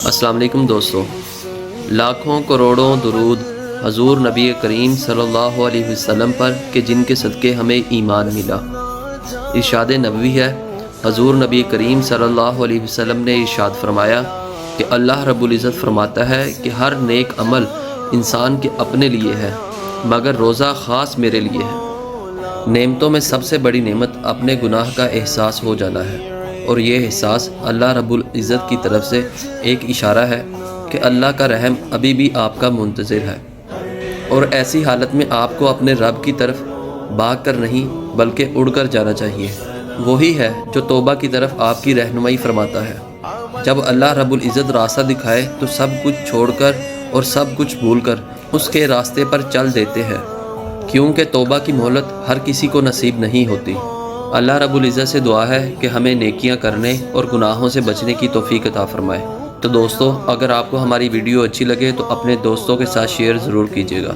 السلام علیکم دوستو، لاکھوں کروڑوں درود حضور نبی کریم صلی اللہ علیہ وسلم پر کہ جن کے صدقے ہمیں ایمان ملا۔ ارشاد نبوی ہے، حضور نبی کریم صلی اللہ علیہ وسلم نے ارشاد فرمایا کہ اللہ رب العزت فرماتا ہے کہ ہر نیک عمل انسان کے اپنے لیے ہے مگر روزہ خاص میرے لیے ہے۔ نعمتوں میں سب سے بڑی نعمت اپنے گناہ کا احساس ہو جانا ہے، اور یہ احساس اللہ رب العزت کی طرف سے ایک اشارہ ہے کہ اللہ کا رحم ابھی بھی آپ کا منتظر ہے، اور ایسی حالت میں آپ کو اپنے رب کی طرف بھاگ کر نہیں بلکہ اڑ کر جانا چاہیے۔ وہی ہے جو توبہ کی طرف آپ کی رہنمائی فرماتا ہے۔ جب اللہ رب العزت راستہ دکھائے تو سب کچھ چھوڑ کر اور سب کچھ بھول کر اس کے راستے پر چل دیتے ہیں، کیونکہ توبہ کی مہلت ہر کسی کو نصیب نہیں ہوتی۔ اللہ رب العزت سے دعا ہے کہ ہمیں نیکیاں کرنے اور گناہوں سے بچنے کی توفیق عطا فرمائے۔ تو دوستو، اگر آپ کو ہماری ویڈیو اچھی لگے تو اپنے دوستوں کے ساتھ شیئر ضرور کیجیے گا۔